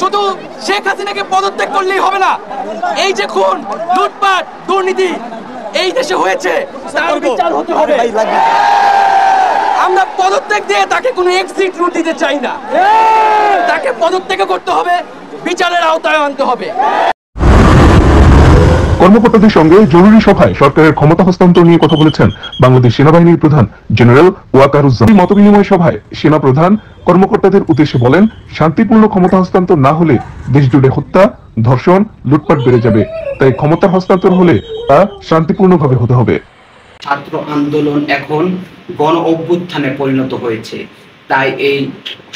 শুধু শেখ হাসিনাকে পদত্যাগ করলেই হবে না, এই যে খুন, লুটপাট, দুর্নীতি এই দেশে হয়েছে তার বিচার হতে হবে। আমরা পদত্যাগ দিয়ে তাকে কোনো এক্সিট রুট দিতে চাই না, তাকে পদত্যাগ করতে হবে, বিচারের আওতায় আনতে হবে। কর্মকর্তাদের সঙ্গে জরুরি সভায় সরকারের ক্ষমতা হস্তান্তর নিয়ে কথা বলেছেন বাংলাদেশ সেনাবাহিনীর প্রধান জেনারেল ওয়াকারুজ্জামান। মতবিনিময় সভায় সেনা প্রধান কর্মকর্তাদের উদ্দেশ্যে বলেন, শান্তিপূর্ণ ক্ষমতা হস্তান্তর না হলে দেশ জুড়ে হত্যা, ধর্ষণ, লুটপাট বেড়ে যাবে। তাই ক্ষমতা হস্তান্তর হলে তা শান্তিপূর্ণভাবে হতে হবে। ছাত্র আন্দোলন এখন গণ অভ্যুত্থানে পরিণত হয়েছে, তাই এই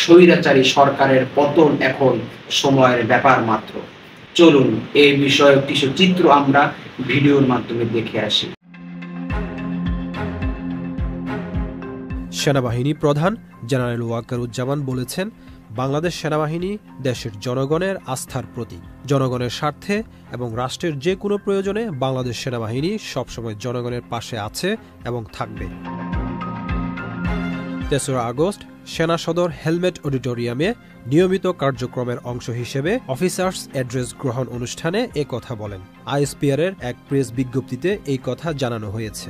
স্বৈরাচারী সরকারের পতন এখন সময়ের ব্যাপার মাত্র। চলুন এই বিষয়ে কিছু চিত্র আমরা ভিডিওর মাধ্যমে দেখে আসি। সেনাবাহিনী প্রধান জেনারেল ওয়াকারুজ্জামান বলেছেন, বাংলাদেশ সেনাবাহিনী দেশের জনগণের আস্থার প্রতীক। জনগণের স্বার্থে এবং রাষ্ট্রের যে কোনো প্রয়োজনে বাংলাদেশ সেনাবাহিনী সবসময় জনগণের পাশে আছে এবং থাকবে। ৩রা আগস্ট সেনা সদর হেলমেট অডিটোরিয়ামে নিয়মিত কার্যক্রমের অংশ হিসেবে অফিসার্স অ্যাড্রেস গ্রহণ অনুষ্ঠানে এ কথা বলেন। আইএসপিআর এর এক প্রেস বিজ্ঞপ্তিতে এই কথা জানানো হয়েছে।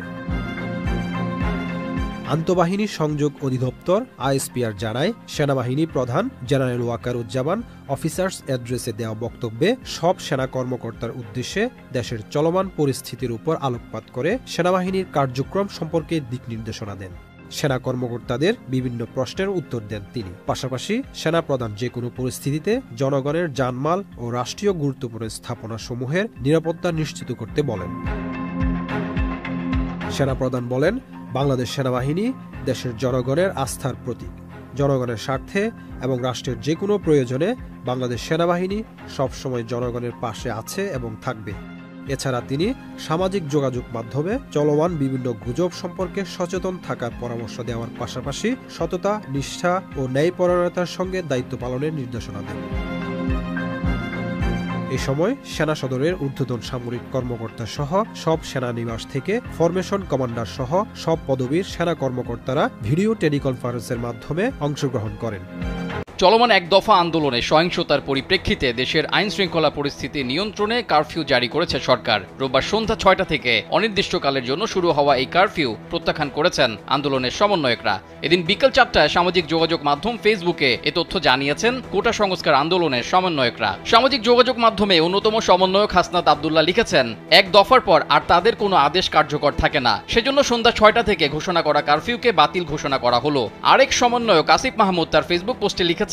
আন্তঃবাহিনী সংযোগ অধিদপ্তর আইএসপিআর জানায়, সেনাবাহিনী প্রধান জেনারেল ওয়াকারুজ্জামান অফিসার্স অ্যাড্রেসে দেওয়া বক্তব্যে সব সেনা কর্মকর্তার উদ্দেশ্যে দেশের চলমান পরিস্থিতির উপর আলোকপাত করে সেনাবাহিনীর কার্যক্রম সম্পর্কে দিক নির্দেশনা দেন। সেনা কর্মকর্তাদের বিভিন্ন প্রশ্নের উত্তর দেন তিনি। পাশাপাশি সেনা প্রধান যে কোনো পরিস্থিতিতে জনগণের জানমাল ও রাষ্ট্রীয় গুরুত্বপূর্ণ স্থাপনা সমূহের নিরাপত্তা নিশ্চিত করতে বলেন। সেনা প্রধান বলেন, বাংলাদেশ সেনাবাহিনী দেশের জনগণের আস্থার প্রতীক। জনগণের স্বার্থে এবং রাষ্ট্রের যে কোনো প্রয়োজনে বাংলাদেশ সেনাবাহিনী সবসময় জনগণের পাশে আছে এবং থাকবে। এছাড়া তিনি সামাজিক যোগাযোগ মাধ্যমে চলমান বিভিন্ন গুজব সম্পর্কে সচেতন থাকার পরামর্শ দেওয়ার পাশাপাশি সততা, নিষ্ঠা ও ন্যায়পরায়ণতার সঙ্গে দায়িত্ব পালনের নির্দেশনা দেন। এ সময় সেনা সদরের ঊর্ধ্বতন সামরিক কর্মকর্তা সহ সব সেনানিবাস থেকে ফরমেশন কমান্ডার সহ সব পদবীর সেনা কর্মকর্তারা ভিডিও টেলিকনফারেন্সের মাধ্যমে অংশগ্রহণ করেন। চলমান এক দফা আন্দোলনে সহিংসতার পরিপ্রেক্ষিতে দেশের আইন শৃঙ্খলা পরিস্থিতি নিয়ন্ত্রণে কারফিউ জারি করেছে সরকার। রোববার সন্ধ্যা ৬টা থেকে অনির্দিষ্টকালের জন্য শুরু হওয়া এই কারফিউ প্রত্যাখ্যান করেছেন আন্দোলনের সমন্বয়করা। এদিন বিকেল ৪টায় সামাজিক যোগাযোগ মাধ্যম ফেসবুকে এ তথ্য জানিয়েছেন কোটা সংস্কার আন্দোলনের সমন্বয়করা। সামাজিক যোগাযোগ মাধ্যমে অন্যতম সমন্বয়ক হাসনাত আব্দুল্লাহ লিখেছেন, এক দফার পর আর তাদের কোনো আদেশ কার্যকর থাকে না, সেজন্য সন্ধ্যা ৬টা থেকে ঘোষণা করা কারফিউকে বাতিল ঘোষণা করা হলো। আরেক সমন্বয়ক আসিফ মাহমুদ তার ফেসবুক পোস্টে লিখেছেন,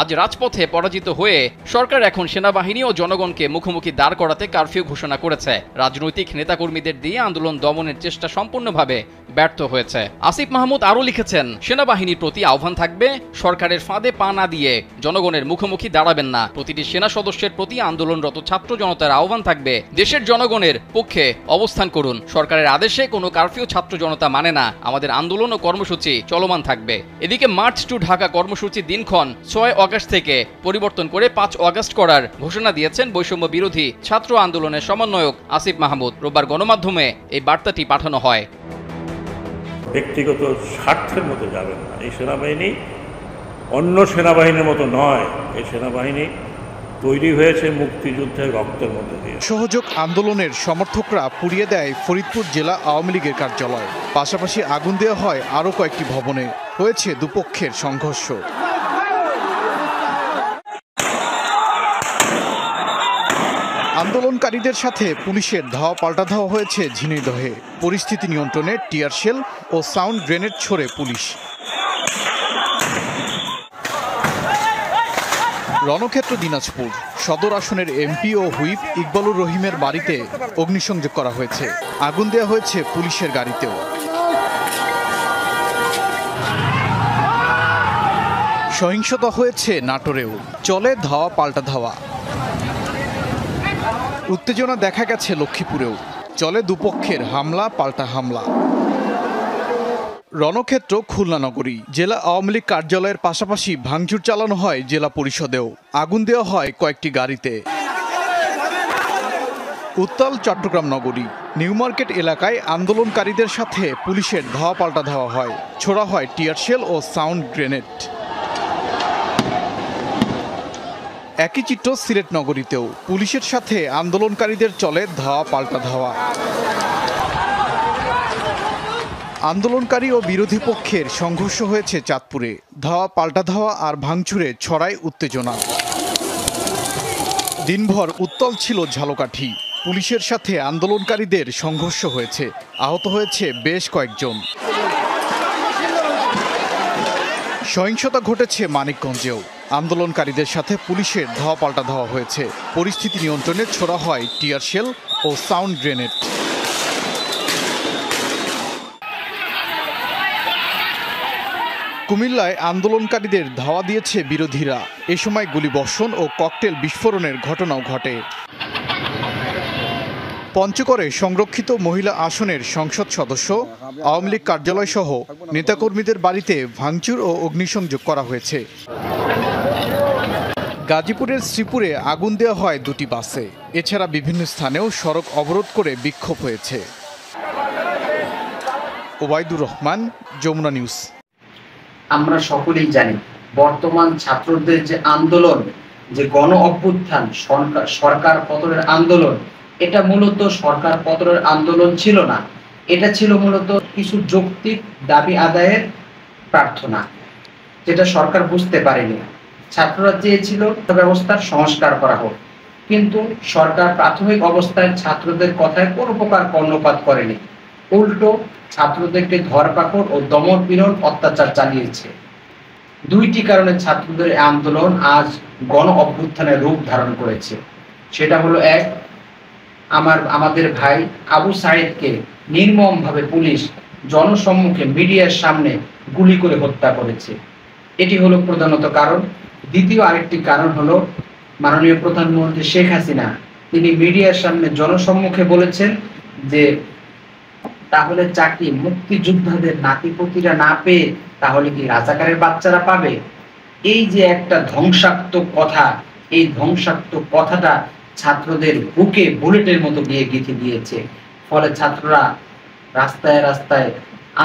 আজ রাজপথে পরাজিত হয়ে সরকার এখন সেনাবাহিনী ও জনগণকে মুখোমুখি দাঁড় করাতে কারফিউ ঘোষণা করেছে। রাজনৈতিক নেতাকর্মীদের দিয়ে আন্দোলন দমনের চেষ্টা সম্পূর্ণভাবে ব্যর্থ হয়েছে। আসিফ মাহমুদ আরও লিখেছেন, সেনাবাহিনীর প্রতি আহ্বান থাকবে, সরকারের ফাঁদে পা না দিয়ে জনগণের মুখোমুখি দাঁড়াবেন না। প্রতিটি সেনা সদস্যের প্রতি আন্দোলনরত ছাত্র জনতার আহ্বান থাকবে, দেশের জনগণের পক্ষে অবস্থান করুন। সরকারের আদেশে কোনো কারফিউ ছাত্র জনতা মানে না। আমাদের আন্দোলন ও কর্মসূচি চলমান থাকবে। এদিকে মার্চ টু ঢাকা কর্মসূচি দিনক্ষণ ৬ আগস্ট থেকে পরিবর্তন করে ৫ আগস্ট করার ঘোষণা দিয়েছেন বৈষম্য বিরোধী ছাত্র আন্দোলনের সমন্বয়ক আসিফ মাহমুদ। রোববার গণমাধ্যমে এই বার্তাটি পাঠানো হয়। ব্যক্তিগত স্বার্থের মতো যাবে না। এই সেনাবাহিনী অন্য সেনাবাহিনীর মতো নয়। এই সেনাবাহিনী তৈরি হয়েছে মুক্তিযুদ্ধের রক্তের মধ্যে দিয়ে। সহযোগ আন্দোলনের সমর্থকরা পুড়িয়ে দেয় ফরিদপুর জেলা আওয়ামী লীগের কার্যালয়। পাশাপাশি আগুন দেওয়া হয় আরও কয়েকটি ভবনে। হয়েছে দুপক্ষের সংঘর্ষ। আন্দোলনকারীদের সাথে পুলিশের ধাওয়া পাল্টা ধাওয়া হয়েছে ঝিনাইদহে। পরিস্থিতি নিয়ন্ত্রণে টিয়ার শেল ও সাউন্ড গ্রেনেড ছোড়ে পুলিশ। রণক্ষেত্র দিনাজপুর সদর আসনের এমপি ও হুইপ ইকবালুর রহিমের বাড়িতে অগ্নিসংযোগ করা হয়েছে। আগুন দেওয়া হয়েছে পুলিশের গাড়িতেও। সহিংসতা হয়েছে নাটোরেও। চলে ধাওয়া পাল্টা ধাওয়া। উত্তেজনা দেখা গেছে লক্ষ্মীপুরেও। চলে দুপক্ষের হামলা পাল্টা হামলা। রণক্ষেত্র খুলনা নগরী। জেলা আওয়ামী লীগ কার্যালয়ের পাশাপাশি ভাঙচুর চালানো হয় জেলা পরিষদেও। আগুন দেওয়া হয় কয়েকটি গাড়িতে। উত্তাল চট্টগ্রাম নগরী। নিউ মার্কেট এলাকায় আন্দোলনকারীদের সাথে পুলিশের ধাওয়া পাল্টা ধাওয়া হয়। ছোড়া হয় টিয়ার শেল ও সাউন্ড গ্রেনেড। একই চিত্র সিলেট নগরীতেও পুলিশের সাথে আন্দোলনকারীদের চলে ধাওয়া পাল্টা ধাওয়া। আন্দোলনকারী ও বিরোধী পক্ষের সংঘর্ষ হয়েছে চাঁদপুরে। ধাওয়া পাল্টা ধাওয়া আর ভাঙচুরে ছড়ায় উত্তেজনা। দিনভর উত্তল ছিল ঝালকাঠি। পুলিশের সাথে আন্দোলনকারীদের সংঘর্ষ হয়েছে, আহত হয়েছে বেশ কয়েকজন। সহিংসতা ঘটেছে মানিকগঞ্জেও। আন্দোলনকারীদের সাথে পুলিশের ধাওয়া পাল্টা ধাওয়া হয়েছে। পরিস্থিতি নিয়ন্ত্রণে ছোড়া হয় টিয়ার শেল ও সাউন্ড গ্রেনেড। কুমিল্লায় আন্দোলনকারীদের ধাওয়া দিয়েছে বিরোধীরা। এ সময় গুলিবর্ষণ ও ককটেল বিস্ফোরণের ঘটনাও ঘটে। পঞ্চগড়ে সংরক্ষিত মহিলা আসনের সংসদ সদস্য, আওয়ামী লীগ কার্যালয় সহ নেতাকর্মীদের বাড়িতে ভাঙচুর ও অগ্নিসংযোগ করা হয়েছে। গাজীপুরের শ্রীপুরে আগুন দেওয়া হয় 2টি বাসে। এছাড়া বিভিন্ন স্থানেও সড়ক অবরোধ করে বিক্ষোভ হয়েছে। ওবায়দুর রহমান, যমুনা নিউজ। আমরা সকলেই জানি বর্তমান ছাত্রদের যে আন্দোলন, যে গণ অভ্যুত্থান, সরকার পতনের আন্দোলন, এটা মূলত সরকার পতনের আন্দোলন ছিল না। এটা ছিল মূলত কিছু যৌক্তিক দাবি আদায়ের প্রার্থনা, যেটা সরকার বুঝতে পারেনি। ছাত্ররা চেয়েছিল ব্যবস্থার সংস্কার করা হোক, কিন্তু সরকার প্রাথমিক অবস্থায় ছাত্রদের কথায় কোনো প্রকার কর্ণপাত করেনি। উল্টো ছাত্রদেরকে ধরপাকড় ও দমন পীড়ন অত্যাচার চালিয়েছে। 2টি কারণে ছাত্রদের আন্দোলন আজ গণ অভ্যুত্থানের রূপ ধারণ করেছে। সেটা হলো, এক, আমাদের ভাই আবু সাঈদকে নির্মমভাবে পুলিশ জনসম্মুখে মিডিয়ার সামনে গুলি করে হত্যা করেছে। এটি হলো প্রধানত কারণ। দ্বিতীয় আরেকটি কারণ হলো, মাননীয় প্রধানমন্ত্রী শেখ হাসিনা তিনি মিডিয়ার সামনে জনসম্মুখে বলেছেন যে তাহলে চাকরি মুক্তিযোদ্ধাদের নাতিপতিরা না পেয়ে তাহলে কি রাজাকারের বাচ্চারা পাবে? এই যে একটা ধ্বংসাত্মক কথা, এই ধ্বংসাত্মক কথাটা ছাত্রদের বুকে বুলেটের মতো দিয়ে গেঁথে দিয়েছে। ফলে ছাত্ররা রাস্তায় রাস্তায়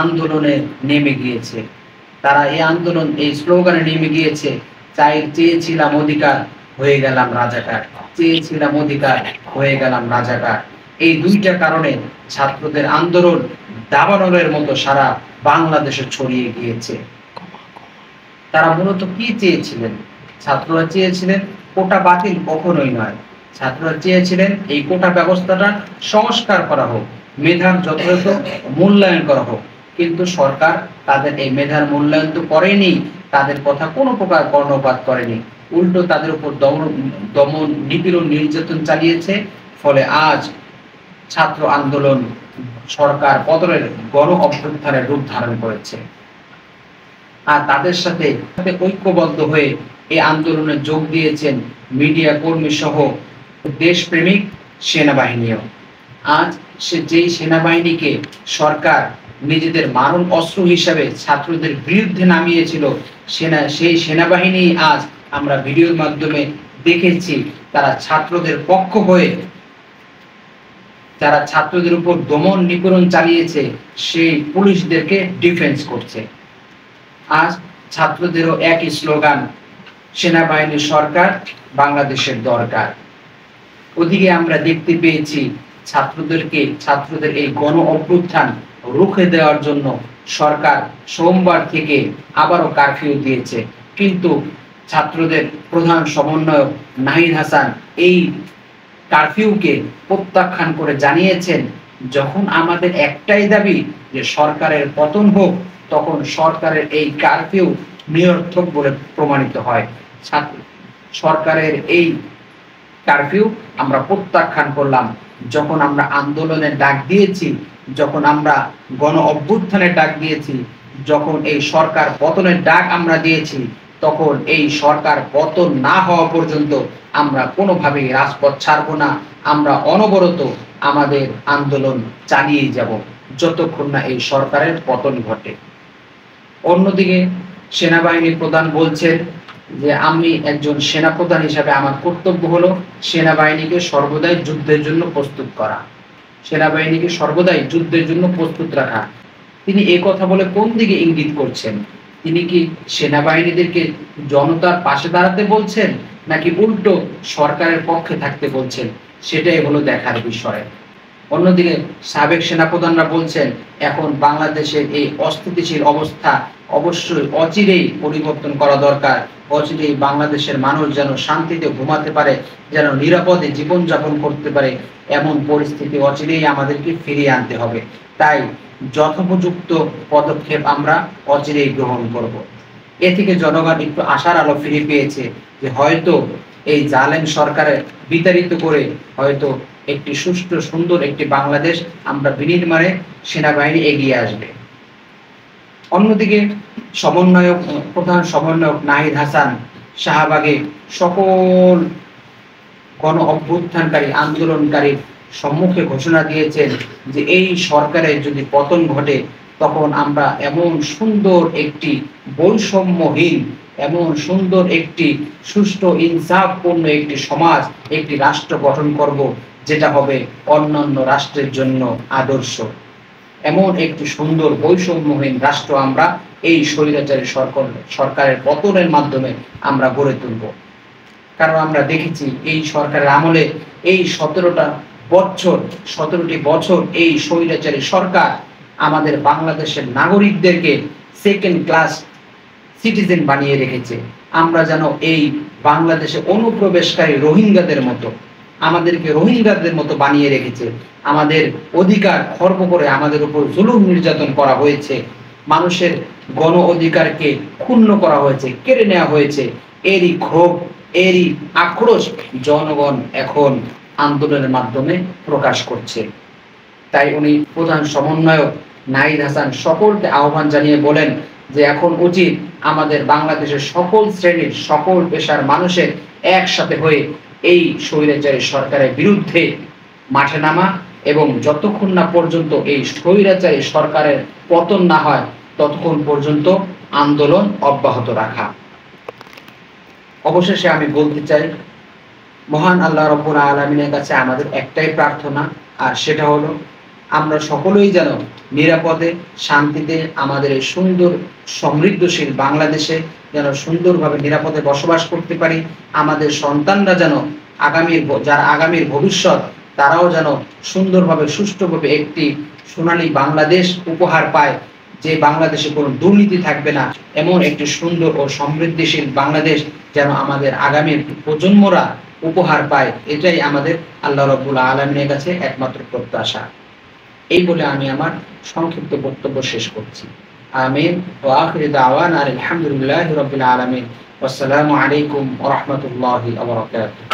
আন্দোলনে নেমে গিয়েছে। তারা এই আন্দোলন, এই স্লোগানে নেমে গিয়েছে, চেয়েছিলাম অধিকার, হয়ে গেলাম রাজাকার, চেয়েছিলাম অধিকার, হয়ে গেলাম রাজাকার। এই 2টা কারণে ছাত্রদের আন্দোলন দাবানলের মতো সারা বাংলাদেশে ছড়িয়ে গিয়েছে। তারা মূলত কি চেয়েছিলেন? ছাত্ররা চেয়েছিলেন কোটা বাতিল কখনোই নয়। ছাত্ররা চেয়েছিলেন এই কোটা ব্যবস্থাটা সংস্কার করা হোক, মেধার যথাযথ মূল্যায়ন করা হোক। কিন্তু সরকার তাদের এই মেধার মূল্যায়ন তো করেনি, তাদের কথা কোনো প্রকার কর্ণপাত করেনি। উল্টো তাদের উপর দমন, নিপীড়ন, নির্যাতন চালিয়েছে। ফলে আজ ছাত্র আন্দোলন সরকার পতনের গণ অভ্যুত্থানের রূপ ধারণ করেছে। আর তাদের সাথে ঐক্যবদ্ধ হয়ে এই আন্দোলনে যোগ দিয়েছেন মিডিয়া কর্মী সহ দেশপ্রেমিক সেনাবাহিনীও। আজ যেই সেনাবাহিনীকে সরকার নিজেদের মারণ অস্ত্র হিসাবে ছাত্রদের বিরুদ্ধে নামিয়েছিল, সেই সেনাবাহিনী আজ আমরা ভিডিওর মাধ্যমে দেখেছি তারা ছাত্রদের পক্ষ হয়ে, যারা ছাত্রদের উপর দমন নিপীড়ন চালিয়েছে, সেই পুলিশদেরকে ডিফেন্স করছে। আজ ছাত্রদেরও একই স্লোগান, সেনাবাহিনী সরকার, বাংলাদেশের দরকার। ওদিকে আমরা দেখতে পেয়েছি ছাত্রদের এই গণ অভ্যুত্থান রুখে দেওয়ার জন্য সরকার সোমবার থেকে আবারও কারফিউ দিয়েছে। কিন্তু ছাত্রদের প্রধান সমন্বয়ক নাহিদ হাসান এই কারফিউকে প্রত্যাখ্যান করে জানিয়েছেন, যখন আমাদের একটাই দাবি যে সরকারের পতন হোক, তখন সরকারের এই কারফিউ নিরর্থক বলে প্রমাণিত হয়। সরকারের এই কারফিউ আমরা প্রত্যাখ্যান করলাম। যখন আমরা আন্দোলনের ডাক দিয়েছি, যখন আমরা গণ অভ্যুত্থানের ডাক দিয়েছি, যখন এই সরকার পতনের ডাক আমরা দিয়েছি, তখন এই সরকার পতন না হওয়া পর্যন্ত আমরা কোনোভাবেই রাজপথ ছাড়ব না। আমরা অনবরত আমাদের আন্দোলন চালিয়ে যাব যতক্ষণ না এই সরকারের পতন ঘটে। অন্যদিকে সেনাবাহিনী প্রধান বলছেন যে আমি একজন সেনাপ্রধান হিসাবে আমার কর্তব্য হলো সেনাবাহিনীকে সর্বদাই যুদ্ধের জন্য প্রস্তুত করা, সেনাবাহিনীকে সর্বদাই যুদ্ধের জন্য প্রস্তুত রাখা। তিনি এই কথা বলে কোন দিকে ইঙ্গিত করছেন? তিনি কি সেনাবাহিনীদেরকে জনতার পাশে দাঁড়াতে বলছেন নাকি উল্টো সরকারের পক্ষে থাকতে বলছেন, সেটাই হলো দেখার বিষয়। অন্যদিকে সাবেক সেনাপ্রধানরা বলছেন এখন বাংলাদেশের এই অস্থিতিশীল অবস্থা অবশ্যই অচিরেই পরিবর্তন করা দরকার। অচিরেই বাংলাদেশের মানুষ যেন শান্তিতে ঘুমাতে পারে, যেন নিরাপদে জীবনযাপন করতে পারে, এমন পরিস্থিতি অচিরেই আমাদেরকে ফিরিয়ে আনতে হবে। তাই যথোপযুক্ত পদক্ষেপ আমরা অচিরেই গ্রহণ করব। এ থেকে জনগণ একটু আশার আলো ফিরে পেয়েছে যে হয়তো এই জালেম সরকারের বিতাড়িত করে হয়তো একটি সুষ্ঠু সুন্দর একটি বাংলাদেশ আমরা বিনির্মাণে সেনাবাহিনী এগিয়ে আসবে। অন্যদিকে প্রধান সমন্বয়ক নাহিদ হাসান শাহবাগে সকল গণ অভ্যুত্থানকারী আন্দোলনকারীর সম্মুখে ঘোষণা দিয়েছেন যে এই সরকারের যদি পতন ঘটে তখন আমরা এমন সুন্দর একটি বৈষম্যহীন, এমন সুন্দর একটি সুষ্ঠু ইনসাফপূর্ণ একটি সমাজ, একটি রাষ্ট্র গঠন করব যেটা হবে অন্যান্য রাষ্ট্রের জন্য আদর্শ। এমন একটি সুন্দর বৈষম্যহীন রাষ্ট্র আমরা এই স্বৈরাচারী সরকারের পতনের মাধ্যমে আমরা গড়ে তুলব। কারণ আমরা দেখেছি এই সরকারের আমলে এই 17টি বছর এই স্বৈরাচারী সরকার আমাদের বাংলাদেশের নাগরিকদেরকে সেকেন্ড ক্লাস সিটিজেন বানিয়ে রেখেছে। আমরা যেন এই বাংলাদেশে অনুপ্রবেশকারী রোহিঙ্গাদের মতো, আমাদেরকে রোহিঙ্গাদের মতো বানিয়ে রেখেছে। আমাদের অধিকার খর্ব করে আমাদের উপর জুলুম নির্যাতন করা হয়েছে, মানুষের গণ অধিকারকে ক্ষুণ্ণ করা হয়েছে, কেড়ে নেওয়া হয়েছে। এরই ক্ষোভ, এরই আক্রোশ জনগণ এখন আন্দোলনের মাধ্যমে প্রকাশ করছে। তাই উনি প্রধান সমন্বয়ক নাহিদ হাসান সকলকে আহ্বান জানিয়ে বলেন যে এখন উচিত আমাদের বাংলাদেশের সকল শ্রেণীর সকল পেশার মানুষের একসাথে হয়ে এই স্বৈরাচারী সরকারের বিরুদ্ধে মাঠে নামা এবং যতক্ষণ না পর্যন্ত এই স্বৈরাচারী সরকারের পতন না হয় ততক্ষণ পর্যন্ত আন্দোলন অব্যাহত রাখা। অবশেষে আমি বলতে চাই, মহান আল্লাহ রাব্বুল আলামিনের কাছে আমাদের একটাই প্রার্থনা, আর সেটা হলো আমরা সকলেই যেন নিরাপদে শান্তিতে আমাদের এই সুন্দর সমৃদ্ধশীল বাংলাদেশে যেন সুন্দরভাবে নিরাপদে বসবাস করতে পারি। আমাদের সন্তানরা যেন আগামীর ভবিষ্যৎ তারাও যেন সুন্দরভাবে সুষ্ঠুভাবে একটি সোনালী বাংলাদেশ উপহার পায়, যে বাংলাদেশে কোনো দুর্নীতি থাকবে না, এমন একটি সুন্দর ও সমৃদ্ধিশীল বাংলাদেশ যেন আমাদের আগামীর প্রজন্মরা উপহার পায়। এটাই আমাদের আল্লাহ রাব্বুল আলামিনের কাছে একমাত্র প্রত্যাশা। এই বলে আমি আমার সংক্ষিপ্ত বক্তব্য শেষ করছি। আমিন ওয়া আখিরু দাওয়ানা আলহামদুলিল্লাহি রাব্বিল আলামিন। ওয়াসসালামু আলাইকুম ওয়া রাহমাতুল্লাহি ওয়া বারাকাতুহু।